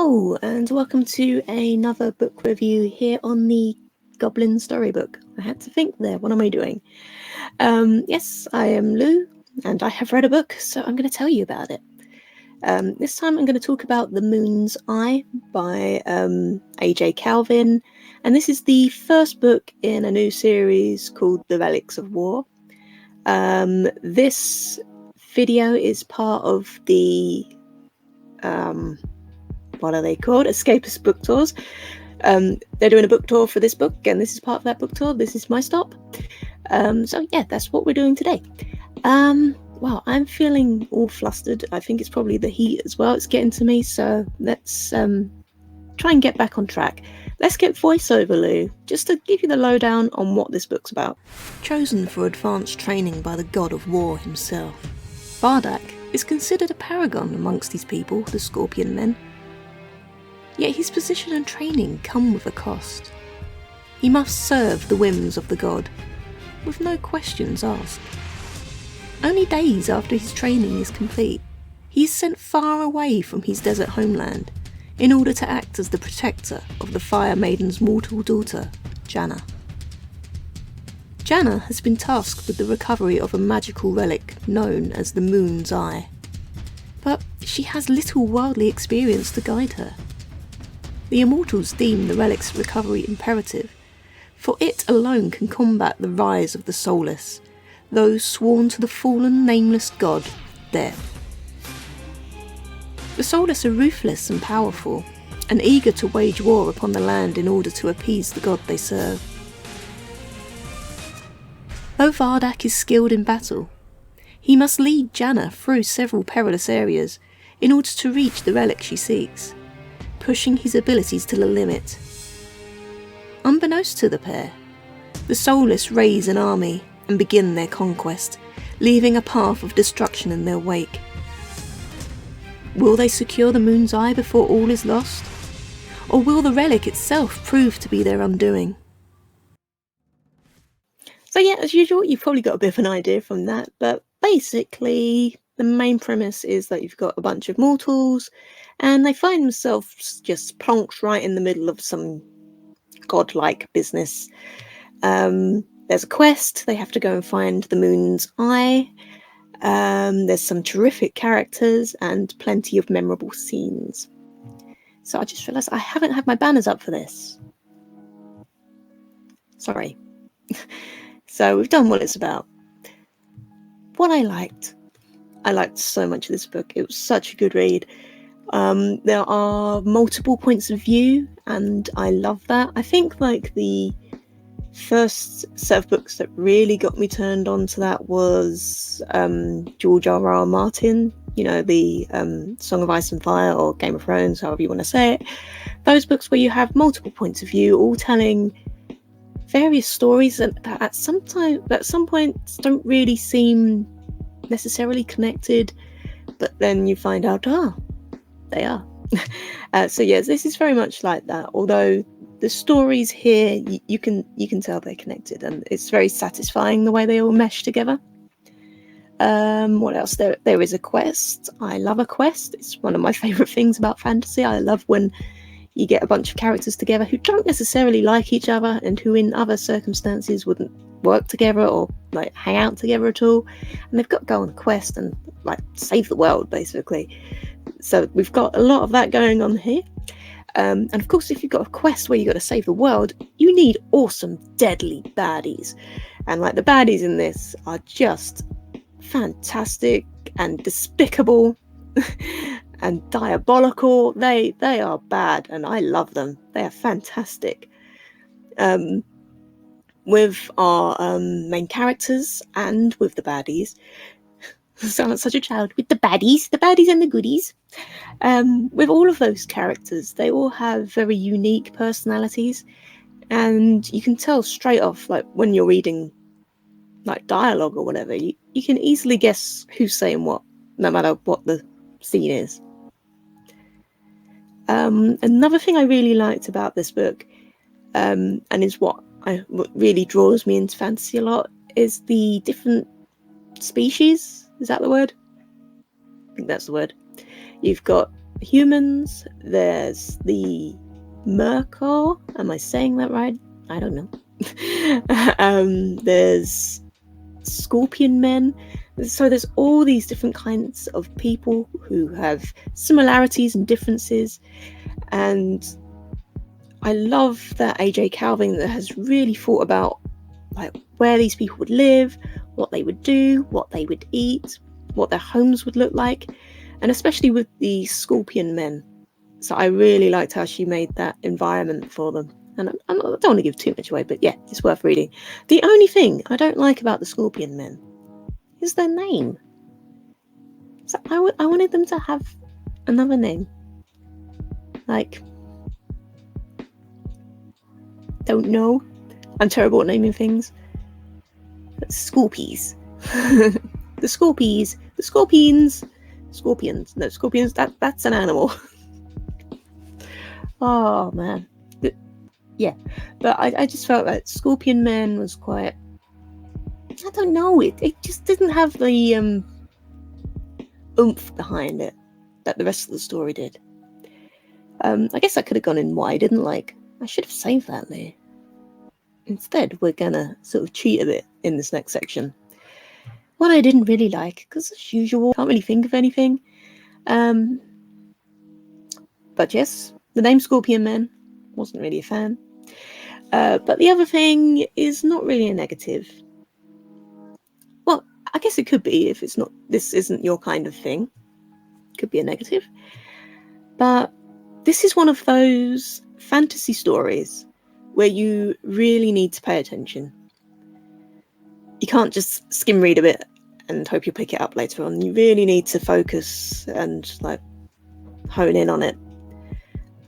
Hello, and welcome to another book review here on the Goblin Storybook. I had to think there, what am I doing? Yes, I am Lou, and I have read a book, so I'm going to tell you about it. This time I'm going to talk about The Moon's Eye by A.J Calvin, and this is the first book in a new series called The Relics of War. This video is part of the what are they called? Escapist book tours. They're doing a book tour for this book, and this is part of that book tour. This is my stop. So yeah, that's what we're doing today. Wow, I'm feeling all flustered. I think it's probably the heat as well. It's getting to me, so let's try and get back on track. Let's get voiceover, Lou, just to give you the lowdown on what this book's about. Chosen for advanced training by the god of war himself, Bardak is considered a paragon amongst his people, the Scorpion Men. Yet his position and training come with a cost. He must serve the whims of the god, with no questions asked. Only days after his training is complete, he is sent far away from his desert homeland in order to act as the protector of the Fire Maiden's mortal daughter, Janna. Janna has been tasked with the recovery of a magical relic known as the Moon's Eye, but she has little worldly experience to guide her. The Immortals deem the relic's recovery imperative, for it alone can combat the rise of the soulless, those sworn to the fallen nameless god, Death. The soulless are ruthless and powerful, and eager to wage war upon the land in order to appease the god they serve. Though Bardak is skilled in battle, he must lead Janna through several perilous areas in order to reach the relic she seeks, pushing his abilities to the limit. Unbeknownst to the pair, the soulless raise an army and begin their conquest, leaving a path of destruction in their wake. Will they secure the Moon's Eye before all is lost? Or will the relic itself prove to be their undoing? So yeah, as usual, you've probably got a bit of an idea from that, but basically the main premise is that you've got a bunch of mortals and they find themselves just plonked right in the middle of some godlike business. There's a quest, they have to go and find the Moon's Eye. There's some terrific characters and plenty of memorable scenes. So I just realised I haven't had my banners up for this. Sorry. So we've done what it's about. What I liked so much of this book. It was such a good read. There are multiple points of view, and I love that. I think like the first set of books that really got me turned on to that was George R.R. Martin, you know, the Song of Ice and Fire or Game of Thrones, however you want to say it. Those books where you have multiple points of view, all telling various stories that at some points don't really seem necessarily connected, but then you find out, they are. So yes, this is very much like that, although the stories here you can tell they're connected, and it's very satisfying the way they all mesh together. What else? There is a quest. I love a quest. It's one of my favorite things about fantasy. I love when you get a bunch of characters together who don't necessarily like each other and who in other circumstances wouldn't work together or like hang out together at all, and they've got to go on a quest and like save the world basically. So we've got a lot of that going on here. And of course, if you've got a quest where you've got to save the world, you need awesome, deadly baddies. And like the baddies in this are just fantastic and despicable and diabolical. They are bad, and I love them. They are fantastic. With our main characters and with the baddies. I sound like such a child. With the baddies and the goodies. With all of those characters, they all have very unique personalities, and you can tell straight off, like when you're reading like dialogue or whatever, you can easily guess who's saying what, no matter what the scene is. Another thing I really liked about this book, and is what really draws me into fantasy a lot, is the different species. Is that the word? I think that's the word. You've got humans, there's the Merkor. Am I saying that right? I don't know. There's scorpion men. So there's all these different kinds of people who have similarities and differences. And I love that A.J Calvin has really thought about like where these people would live, what they would do, what they would eat, what their homes would look like, and especially with the scorpion men. So I really liked how she made that environment for them. And I don't want to give too much away, but yeah, it's worth reading. The only thing I don't like about the scorpion men is their name. So I wanted them to have another name. Like, don't know. I'm terrible at naming things. Scorpies. The Scorpies. The Scorpions. Scorpions. No, Scorpions, that's an animal. Oh, man. Yeah. But I just felt like Scorpion Man was quite... I don't know. It just didn't have the oomph behind it that the rest of the story did. I guess I could have gone in what I didn't like. I should have saved that there. Instead, we're gonna sort of cheat a bit in this next section. What I didn't really like, because as usual, can't really think of anything. But yes, the name Scorpion Man, wasn't really a fan. But the other thing is not really a negative. Well, I guess it could be if it's not. This isn't your kind of thing. Could be a negative. But this is one of those fantasy stories where you really need to pay attention. You can't just skim read a bit and hope you pick it up later on. You really need to focus and like hone in on it.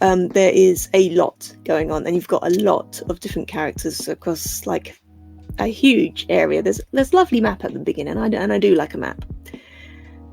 There is a lot going on, and you've got a lot of different characters across like a huge area. There's lovely map at the beginning, and I do like a map.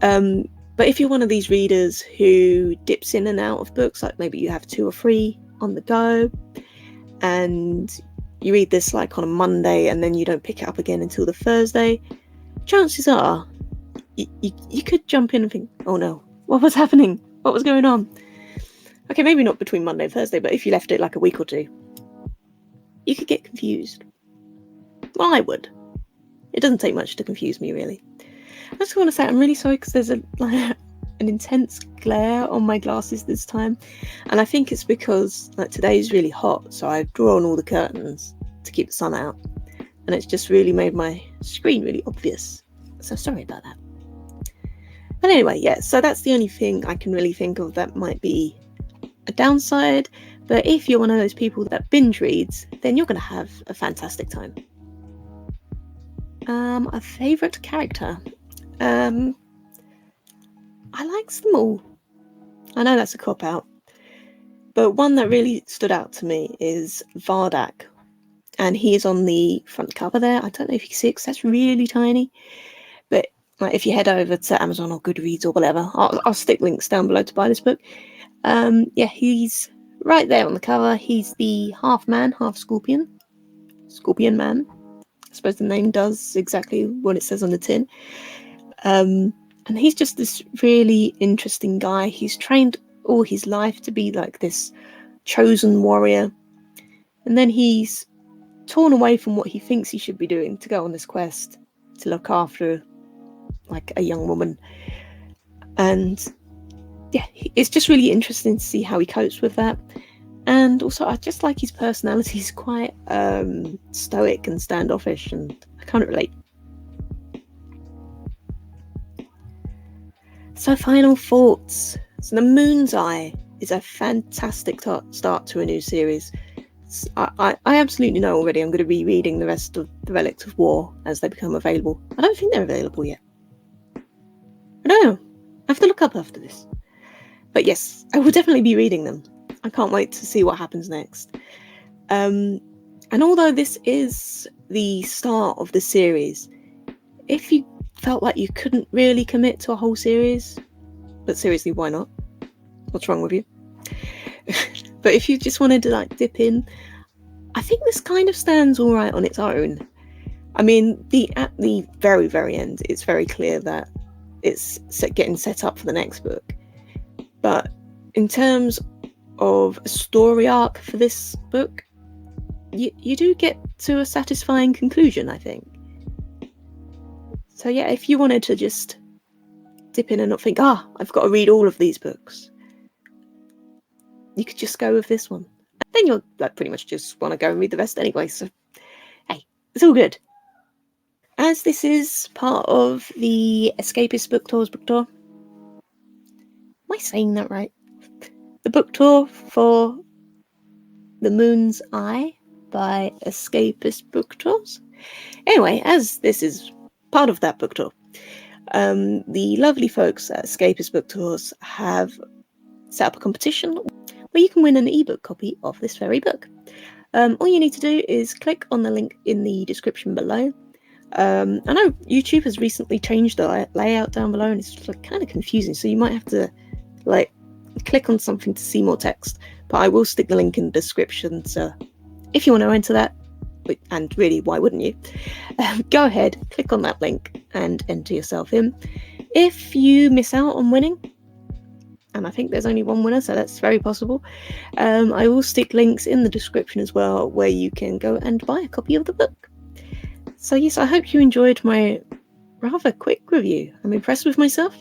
But if you're one of these readers who dips in and out of books, like maybe you have 2 or 3 on the go, and you read this like on a Monday and then you don't pick it up again until the Thursday, chances are you could jump in and think, oh no, what was happening? What was going on? Okay, maybe not between Monday and Thursday, but if you left it like a week or 2, you could get confused. Well, I would. It doesn't take much to confuse me, really. I just want to say I'm really sorry because there's an intense glare on my glasses this time, and I think it's because like today is really hot, so I've drawn all the curtains to keep the sun out, and it's just really made my screen really obvious. So sorry about that. But anyway, yeah, so that's the only thing I can really think of that might be a downside. But if you're one of those people that binge reads, then you're going to have a fantastic time. A favourite character. I liked them all. I know that's a cop-out. But one that really stood out to me is Vardak. And he is on the front cover there. I don't know if you can see it because that's really tiny. But like, if you head over to Amazon or Goodreads or whatever, I'll stick links down below to buy this book. Yeah, he's right there on the cover. He's the half man, half scorpion. Scorpion man. I suppose the name does exactly what it says on the tin. And he's just this really interesting guy. He's trained all his life to be like this chosen warrior. And then he's torn away from what he thinks he should be doing to go on this quest to look after like a young woman. And yeah, it's just really interesting to see how he copes with that. And also, I just like his personality. He's quite stoic and standoffish, and I can't relate. So, final thoughts. So, The Moon's Eye is a fantastic start to a new series. I absolutely know already I'm going to be reading the rest of The Relics of War as they become available. I don't think they're available yet. I don't know. I have to look up after this. But yes, I will definitely be reading them. I can't wait to see what happens next. And although this is the start of the series, if you felt like you couldn't really commit to a whole series, but seriously, why not? What's wrong with you? But if you just wanted to like dip in, I think this kind of stands all right on its own. I mean, at the very, very end, it's very clear that it's getting set up for the next book. But in terms of a story arc for this book, you do get to a satisfying conclusion, I think. So yeah, if you wanted to just dip in and not think, I've got to read all of these books, you could just go with this one. Then you'll pretty much just want to go and read the rest anyway, so hey, it's all good. As this is part of the Escapist Book Tour's book tour, am I saying that right? The book tour for The Moon's Eye by Escapist Book Tours. Anyway, as this is part of that book tour, the lovely folks at Escapist Book Tours have set up a competition where you can win an ebook copy of this very book. All you need to do is click on the link in the description below. I know YouTube has recently changed the layout down below and it's kind of confusing, so you might have to click on something to see more text, but I will stick the link in the description, so if you want to enter that, and really, why wouldn't you, go ahead, click on that link and enter yourself in. If you miss out on winning, and I think there's only one winner, so that's very possible, I will stick links in the description as well where you can go and buy a copy of the book. So yes, I hope you enjoyed my rather quick review. I'm impressed with myself,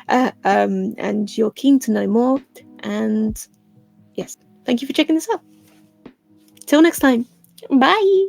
and you're keen to know more, and yes, thank you for checking this out. Till next time, bye!